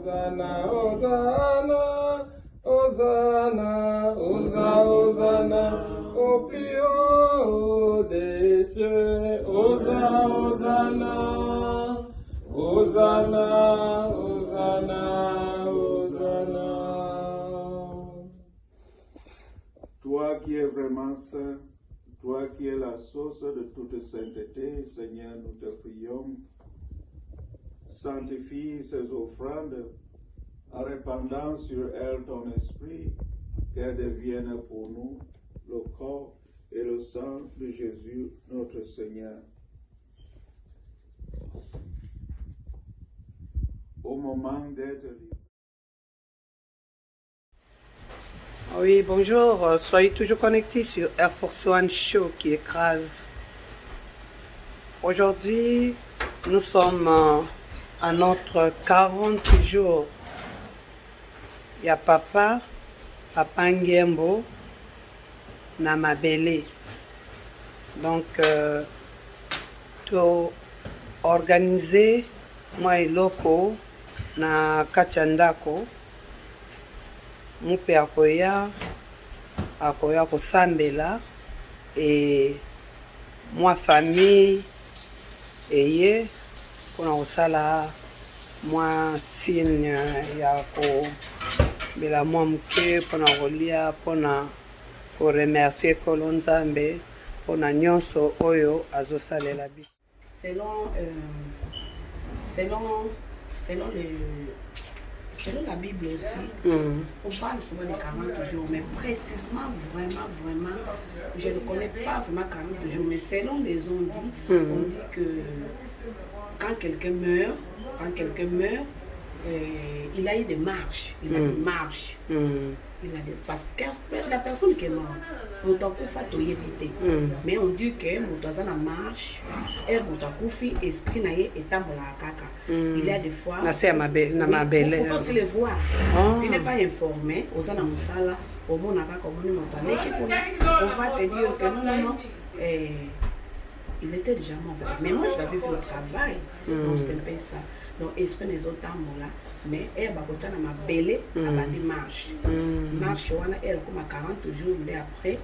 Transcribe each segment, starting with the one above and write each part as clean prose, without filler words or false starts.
Hosanna, Hosanna, Hosanna, Hosanna, au plus haut des cieux. Hosanna, Hosanna, Hosanna, Hosanna, Hosanna. Toi qui es vraiment saint, toi qui es la source de toute sainteté, Seigneur, nous te prions. Sanctifie ces offrandes en répandant sur elles ton esprit, qu'elles deviennent pour nous le corps et le sang de Jésus, notre Seigneur. Au moment d'être libre. Oui, bonjour. Soyez toujours connectés sur Air Force One Show qui écrase. Aujourd'hui, nous sommes à notre 40 jours. Il y a Papa Ngembo, na Mabele. Donc, tout organiser, moi et Loko, na Katiandako. Mupe akoya kosambela et moi famille eye pona kosala moi signe ya ko bela moi muke pona kolia pona ko remercier kolonzambe pona nyonso oyo azosalela biso selon la Bible aussi, on parle souvent de 40 jours, mais précisément, vraiment, je ne connais pas vraiment 40 jours, mais selon les on dit que quand quelqu'un meurt, il a eu des marches, parce que la personne qui est morte, on t'a fait éviter. Mais on dit que on a marche, elle a esprit naïe et tambola kaka. Il y a des fois, on peut aussi le voir. Tu n'es pas informé, on a musala, on va te dire que non. Il était déjà mort. Mais moi, je l'avais vu au travail. Donc, c'était un peu ça. Donc, esprit des autres là. Mais elle va continuer à m'abeller à bandi marche. Marche, elle comme à 40 jours après.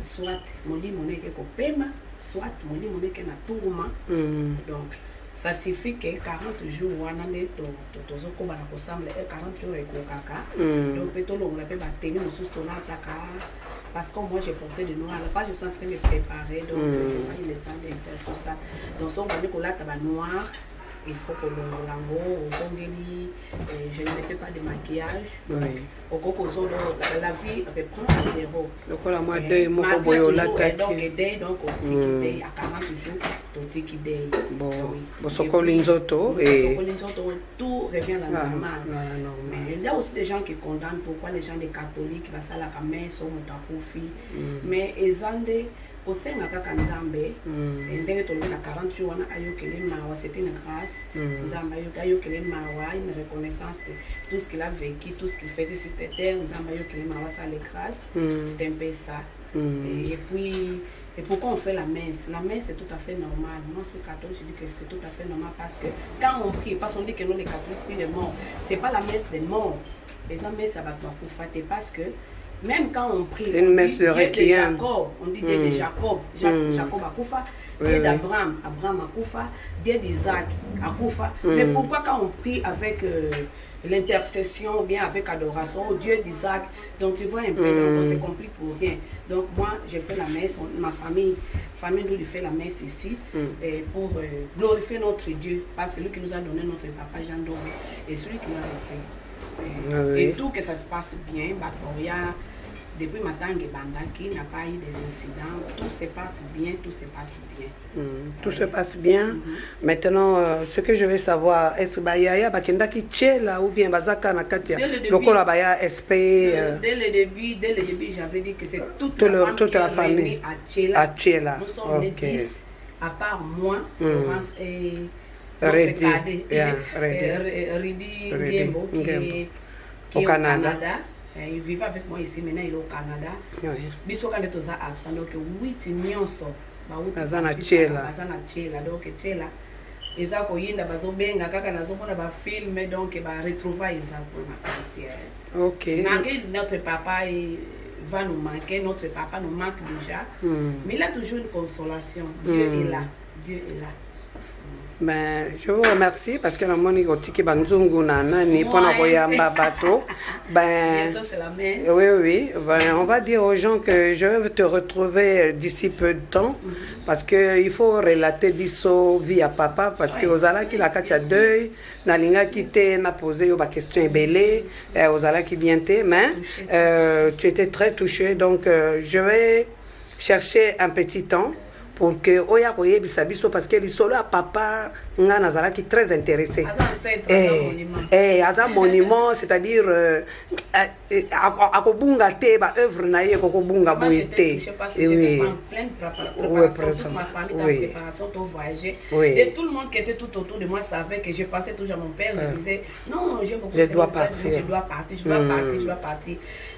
Soit mon lit mon équipe au paiement, soit mon lit mon équipe na tourment. Donc, ça signifie que 40 jours, on a des tozo comme à la ressemble 40 jours avec au caca. Donc, peut-être on l'a pas tenir mon sous ton attaque. Parce que moi j'ai porté de noir, je suis en train de préparer, donc je n'ai pas eu le temps de faire tout ça. Donc si on va dire que là tu as noir, il faut que je ne mettais pas de maquillage. La vie reprend à zéro. Donc à 40 jours, tout revient à la normale. Mais il y a aussi des gens qui condamnent pourquoi les gens des catholiques vont à la messe sont mais ils ont des aussi na kaka nzambe ndenge tolobi na 40 jours wana ayokele mawa, c'était une grâce. Nzambe ayokele mawa, une reconnaissance de tout ce qu'il a vécu, tout ce qu'il fait sur cette terre. Nzambe ayokele mawa, ça les grâces. C'est un peu ça. Et puis pourquoi on fait la messe? La messe est tout à fait normale. Moi, je suis catholique, je dis que c'est tout à fait normal parce que quand on prie, parce qu'on dit que nous les catholiques prient les morts, c'est pas la messe des morts. Les gens messe ça va pour fêter parce que même quand on prie, c'est une messe de Requiem. On dit Dieu de Jacob, Jacob Akoufa, Dieu d'Abraham, Abraham Akoufa, Dieu d'Isaac Akoufa. Mais pourquoi quand on prie avec l'intercession ou bien avec adoration, Dieu d'Isaac, donc tu vois un peu, donc on se complique pour rien. Donc moi, j'ai fait la messe, ma famille nous fait la messe ici pour glorifier notre Dieu, parce que c'est lui qui nous a donné notre papa Jean Doré et celui qui nous a repris. Et tout que ça se passe bien, depuis matin, qui n'a pas eu des incidents, tout se passe bien. Tout se passe bien. Maintenant, ce que je veux savoir, est-ce que Yaya Bakenda qui tchela ou bien Bazaka Nakatia, le Kolabaya SP. Dès le début, j'avais dit que c'est toute la famille à Tchela. Nous sommes les 10, à part moi, Florence et Redi Ngembo qui est au Canada. Il vivait avec moi ici, maintenant il est au Canada. Biso quand il est absent, donc 8 millions sont. Azana Tchela. Donc Tchela, eza koyinda bazobenga kaka nazomona bafilme donc baretrouvaille eza mpona kasi. Ok. Malgré notre papa va nous manquer, notre papa nous manque déjà, mais il a toujours une consolation. Dieu est là. Dieu est là. Ben, je vous remercie parce que la moni otiki banzungu na nani pona koyamba bato. Ben, bientôt c'est la messe. Oui. Ben, on va dire aux gens que je vais te retrouver d'ici peu de temps parce que il faut relater biso via papa parce que ozala ki la kacha deuil na linga kité na poser yo ba question ebele ozala ki bien te mais tu étais très touché donc je vais chercher un petit temps pour que oya koyebisa biso parce que lisolo ya papa nga nazalaki très intéressé aza monument c'est-à-dire akobunga te ba œuvre na ye kokobunga boye te et tout le monde qui était tout autour de moi savait que je passais toujours à mon père, je disais non, j'ai beaucoup de dois partir. Je dois partir.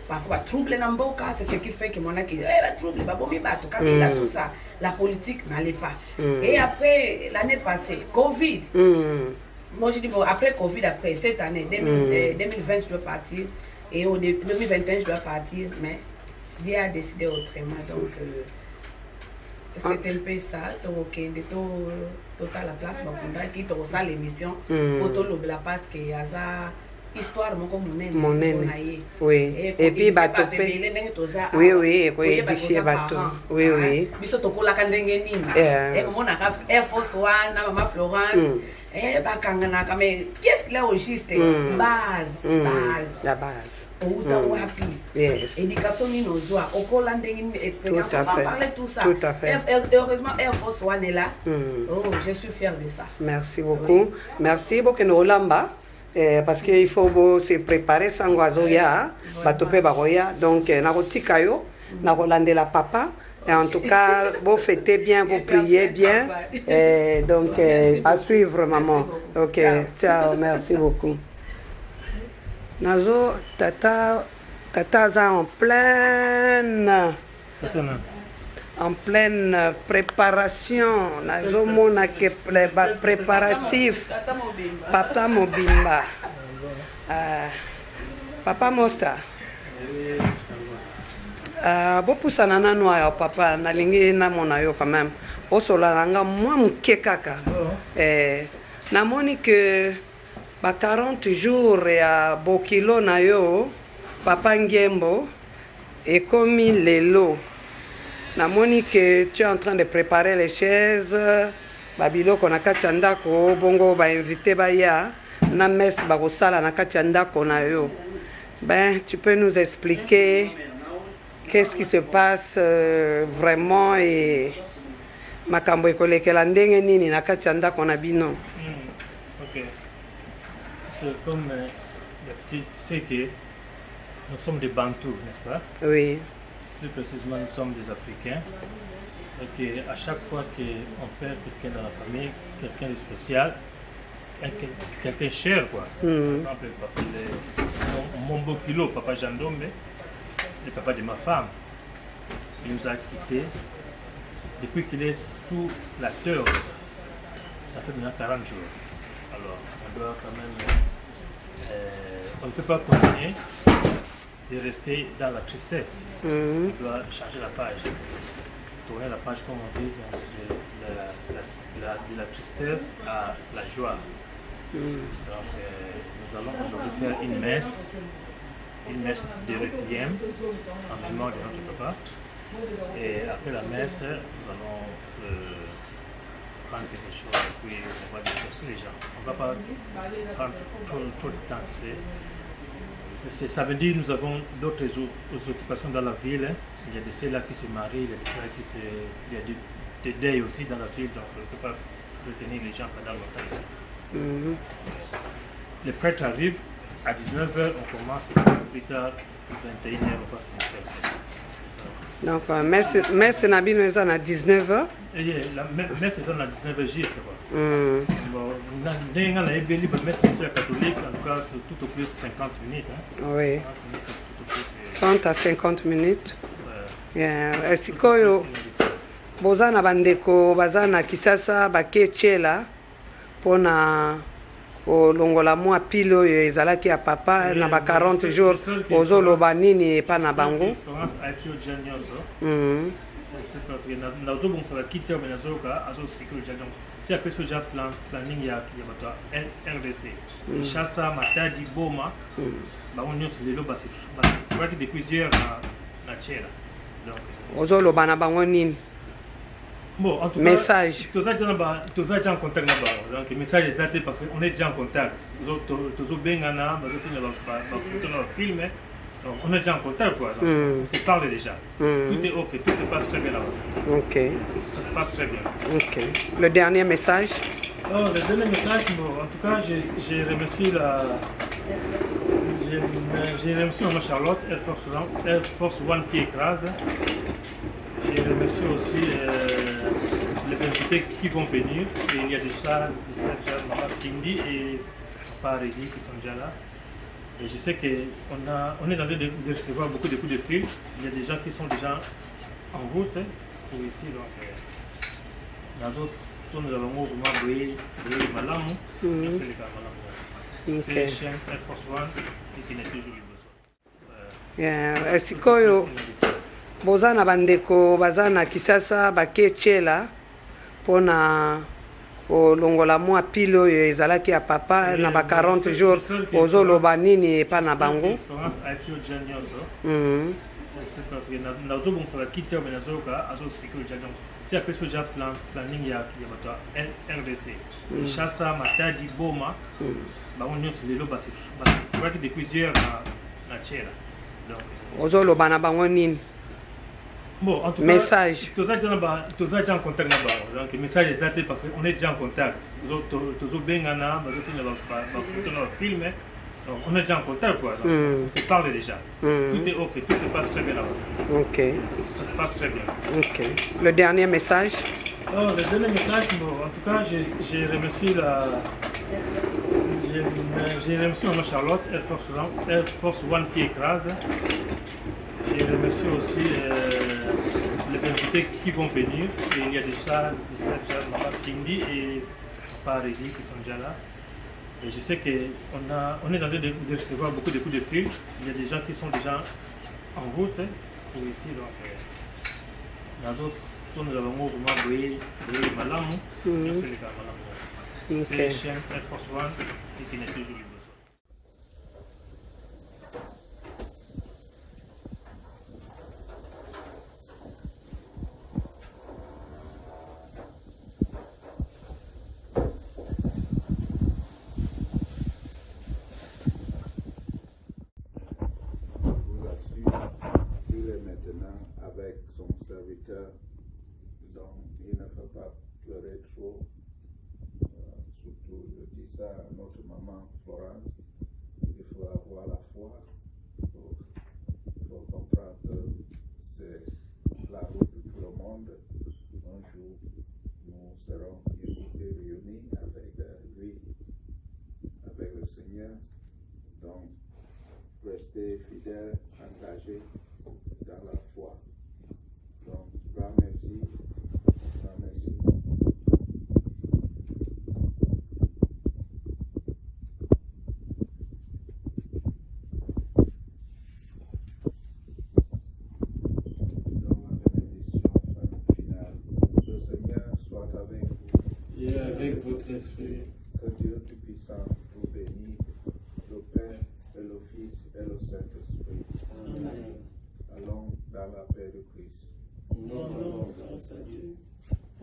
Parfois, trouble n'amboka, c'est ce qui fait que mon aki, trouble, tout ça. La politique n'allait pas. Et après, l'année passée, Covid. Moi, je dis, bon, après Covid, après cette année, 2020, je dois partir. Et au 2021, je dois partir. Mais Dieu a décidé autrement. Donc, c'est un peu ça. Donc, total la place, qui est ça l'émission. La parce que histoire mon oui et puis bato oui édifier bato oui biso tokola kandenge nini mona ka Air Force One na Mama Florence bakangana mais qu'est-ce qu'il a au juste base la base outa wapi éducation ni nozwa okola ndenge expérience on va parler tout ça heureusement Air Force One est là oh je suis fier de ça. Merci beaucoup merci beaucoup Nolamba. Parce qu'il faut se préparer sans oizoya, batope baroya, donc nakotika yo, nakolande la papa. Et en tout cas, vous fêtez bien, vous priez bien. Donc à suivre maman. Ok, ciao, merci beaucoup. Nazo tata za en pleine préparation, nazo mona ke préparatif. Papa Mobimba. Papa Mosta. Bopusana nanu ya papa nalingi na mona yo quand même. Osola nanga moi muke kaka. Namoni que ba 40 jours ya bokilo na yo papa Ngembo et comme lelo. Namoni que tu es en train de préparer les chaises. Babilo kona kati ndako bongo ba invité baya na messe ba kosala na kati ndako na yo. Ben tu peux nous expliquer qu'est-ce qui se passe vraiment et makambo ekolekela ndenge nini na kati ndako na bino. OK. C'est comme tu sais que nous sommes des Bantous, n'est-ce pas? Oui. Plus précisément, nous sommes des Africains. Et à chaque fois qu'on perd quelqu'un dans la famille, quelqu'un de spécial, quelqu'un cher, quoi. Par exemple, mon beau kilo, papa Jandombe, le papa de ma femme, il nous a quittés. Depuis qu'il est sous la terre, ça fait maintenant 40 jours. Alors, on doit quand même... on ne peut pas continuer de rester dans la tristesse. On doit changer la page. Tourner la page, comme on dit, de la tristesse à la joie. Donc, nous allons aujourd'hui faire une messe de requiem en mémoire de notre papa. Et après la messe, nous allons prendre quelque chose et puis on va disperser les gens. On ne va pas prendre trop de temps. C'est samedi, nous avons d'autres occupations dans la ville. Il y a de ceux-là qui se marient, il y a de ceux-là il y a des deuils aussi dans la ville, donc on ne peut pas retenir les gens pendant longtemps ici. Les prêtres arrivent, à 19h on commence, plus tard, 21h on va se faire. Donc, messe Nabino est à 19h. La messe est à 19h juste. Dans la messe catholique, en tout cas, c'est tout au plus 50 minutes. Oui. 30 à 50 minutes. Sikoyo, bozana bandeko, bazana kisasa, bakechela, mpona kolongola mwa pile oyo ezalaki ya papa na ba 40 jours ozoloba nini epa na bango. C'est parce que na tobongisaka kiti awa nazoyoka azoexplike oyo donc si apesi oja planning ya bato ya RDC Kinshasa, Matadi, Boma bango nyonso lelo basobaki de plusieurs na tiela donc ozoloba na bango nini. Bon, en tout message. Cas, tous déjà en contact là-bas. Donc, le message est ça parce qu'on est déjà en contact. Tous bengana, film. Donc, on est déjà en contact quoi. Donc, on se parle déjà. Tout est ok, tout se passe très bien là-bas. Ok. Ça se passe très bien. Ok. Le dernier message. Oh, le dernier message, bon, en tout cas, j'ai remercié j'ai remercié Maman Charlotte, Air Force One qui écrase. J'ai remercié aussi les invités qui vont venir. Et il y a déjà Maman Cindy et Papa Régi qui sont déjà là. Et je sais qu'on est en train de recevoir beaucoup de coups de fil. Il y a des gens qui sont déjà en route pour ici. Donc, nous avons un mouvement de Malamu. Je sais les gars Malamu. Ok. Air Force One et qui n'est toujours Yeah. Sikoyo boza na bandeko baza na Kisasa baketiela mpona kolongola mwa pile oyo ezalaki ya papa na ba 40 jours ozoloba nini epa na bango. C'est parce que na tobongisaka kiti awa nazoyoka azoexplike oyo donc si apesi oja planning ya bato ya RDC Kinshasa, Matadi, Boma bango nyonso lelo basobaki de plusieurs na tiela donc ozoloba na bango nini. Bon, en tout message. Cas, tous déjà en contact là-bas. Donc, le message est ça parce qu'on est déjà en contact. Tous bengana, film. Donc, on est déjà en contact quoi. Donc, on se parle déjà. Tout est ok, tout se passe très bien là-bas. Ok. Ça se passe très bien. Ok. Le dernier message. Oh, le dernier message, bon, en tout cas, j'ai remercié j'ai remercié Maman Charlotte, Air Force One qui écrase. J'ai remercié aussi les invités qui vont venir. Et il y a déjà Maman Cindy et Papa Régi qui sont déjà là. Et je sais qu'on est en train de recevoir beaucoup de coups de fil. Il y a des gens qui sont déjà en route pour ici. Donc, nous avons un mouvement de Malamu. Je sais les gars Malamu. Ok. Air Force One et qui n'est toujours besoin. Avec son serviteur, donc il ne faut pas pleurer trop. Surtout, je dis ça à notre maman Florence, il faut avoir la foi. Il faut comprendre que c'est la route de tout le monde. Un jour, nous serons réunis avec lui, avec le Seigneur. Donc, restez fidèles, engagés dans la foi. Donc, grand merci. Grand merci. Donc, la bénédiction finale. Le Seigneur soit avec vous. Et avec votre esprit. Que Dieu Tout-Puissant vous bénisse, le Père et le Fils et le Saint-Esprit. Amen. Allons dans la paix de Christ. Non, grâce à Dieu.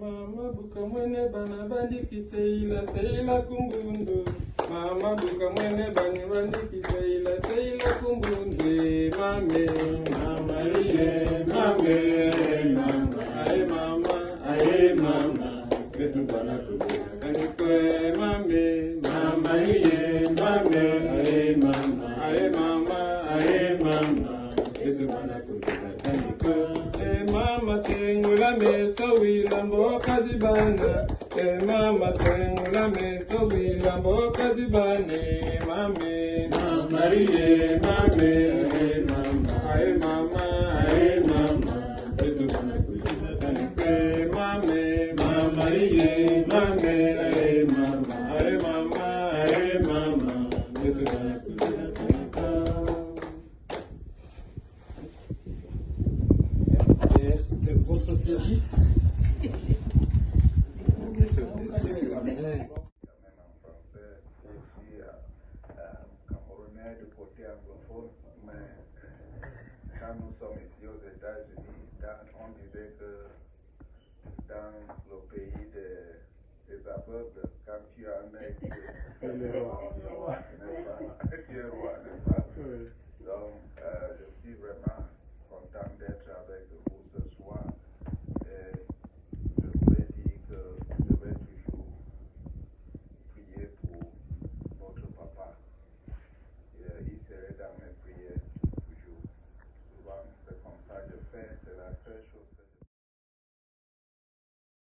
Mama buka mwene bana bandiki seila kumbundu. Mama buka mwene bani bandiki seila kumbundu. Mame, mama iye, mame, mama, aye mama, ketu bana kubuka kanikwe. Mame, mama iye, mame, aye mama, ketu bana kubuka kanikwe. Mama sengula mesa wila mboka zibana. Mama sengula mesa wila mboka zibane. Mame, mama iye, mame, aye mama, etu bana kubuka kanikwe. Mame, mama iye, mame, aye mama. sais que dans le pays des aveugles, quand tu as un œil, tu es roi, n'est-ce pas? Tu es roi, n'est-ce pas? Oui. Donc, je suis vraiment content d'être